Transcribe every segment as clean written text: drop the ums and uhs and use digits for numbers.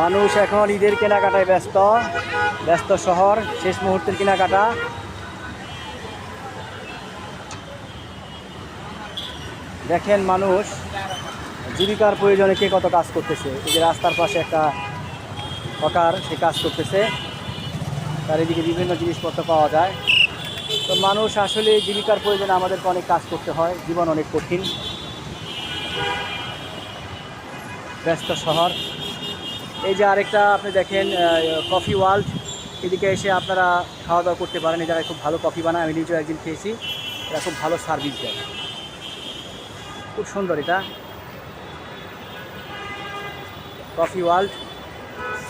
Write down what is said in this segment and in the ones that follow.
মানুষ এখন ঈদের কেনাকাটায় ব্যস্ত ব্যস্ত শহর, শেষ মুহূর্তের কেনাকাটা। দেখেন মানুষ জীবিকার প্রয়োজনে কে কত কাজ করতেছে। এই যে রাস্তার পাশে একটা হকার, সে কাজ করতেছে, তার এদিকে বিভিন্ন জিনিসপত্র পাওয়া যায়। তো মানুষ আসলে জীবিকার প্রয়োজনে আমাদেরকে অনেক কাজ করতে হয়, জীবন অনেক কঠিন, ব্যস্ত শহর। এই যে আরেকটা আপনি দেখেন কফি ওয়ার্ল্ড, এদিকে এসে আপনারা খাওয়া দাওয়া করতে পারেন। এই জায়গায় খুব ভালো কফি বানায়, আমি নিজেও একদিন খেয়েছি। এরা খুব ভালো সার্ভিস দেয়, খুব সুন্দর। এটা কফি ওয়ার্ল্ড,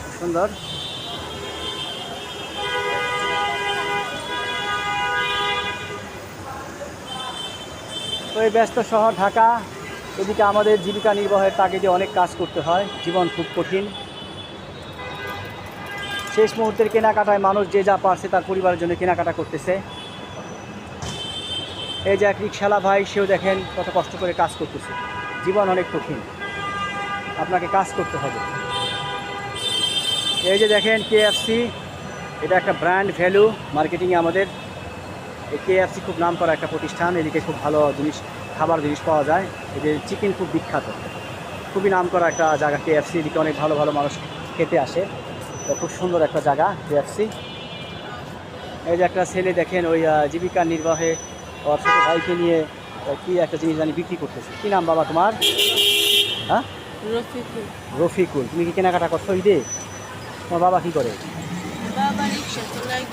খুব সুন্দর। তো এই ব্যস্ত শহর ঢাকা, এদিকে আমাদের জীবিকা নির্বাহের তাগিদে অনেক কাজ করতে হয়, জীবন খুব কঠিন। শেষ মুহূর্তের কেনাকাটায় মানুষ যে যা পারছে তার পরিবারের জন্য কেনাকাটা করতেছে। এই যে এক রিকশালা ভাই, সেও দেখেন কত কষ্ট করে কাজ করতেছে। জীবন অনেক কঠিন, আপনাকে কাজ করতে হবে। এই যে দেখেন KFC, এটা একটা ব্র্যান্ড ভ্যালু মার্কেটিংয়ে আমাদের। এই KFC খুব নাম করা একটা প্রতিষ্ঠান, এদিকে খুব ভালো জিনিস, খাবার জিনিস পাওয়া যায়। এই যে চিকেন খুব বিখ্যাত, খুবই নাম করা একটা জায়গা KFC, এদিকে অনেক ভালো ভালো মানুষ খেতে আসে। তো খুব সুন্দর একটা জায়গা KFC। এই যে একটা ছেলে দেখেন ওই জীবিকা নির্বাহে ওর ছোট ভাইকে নিয়ে কি একটা জিনিস জানি বিক্রি করতেছে। কি নাম বাবা তোমার? হ্যাঁ, রফিকুল। রফিকুল। তুমি কি কেনাকাটা করছো ঈদে? তোমার বাবা কি করে? বাবা রিক্সা চালায়,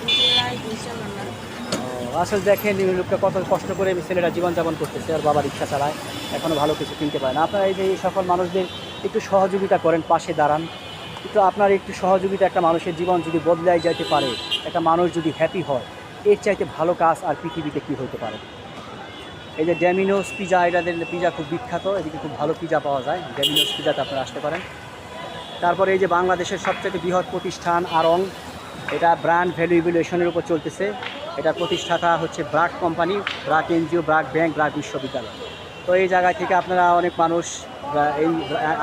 রিক্সা চালায়। আসলে দেখেন এই লোকটা কত কষ্ট করে ছেলেরা জীবনযাপন করতেছে, আর বাবা রিক্সা চালায়, এখনও ভালো কিছু কিনতে পারে না। আপনারা এই যে এই সকল মানুষদের একটু সহযোগিতা করেন, পাশে দাঁড়ান। একটু আপনার একটু সহযোগিতা, একটা মানুষের জীবন যদি বদলাই যাইতে পারে, একটা মানুষ যদি হ্যাপি হয়, এর চাইতে ভালো কাজ আর পৃথিবীতে কী হতে পারে। এই যে ড্যামিনোস পিজা, এটাদের পিজা খুব বিখ্যাত, এদিকে খুব ভালো পিজা পাওয়া যায়। ড্যামিনোস পিজাতে আপনারা আসতে পারেন। তারপরে এই যে বাংলাদেশের সবচেয়ে বৃহৎ প্রতিষ্ঠান আড়ং, এটা ব্র্যান্ড ভ্যালু ইভ্যালুয়েশনের উপর চলতেছে। এটার প্রতিষ্ঠাতা হচ্ছে BRAC company, BRAC NGO, BRAC bank, BRAC বিশ্ববিদ্যালয়। তো এই জায়গা থেকে আপনারা অনেক মানুষ এই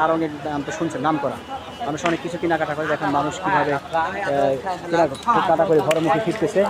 আড়ংয়ের নাম তো শুনছেন, নাম করা মানুষ অনেক কিছু কেনাকাটা করে। দেখেন মানুষ কীভাবে কেনাকাটা করে ঘরের মুখে ফিরতেছে।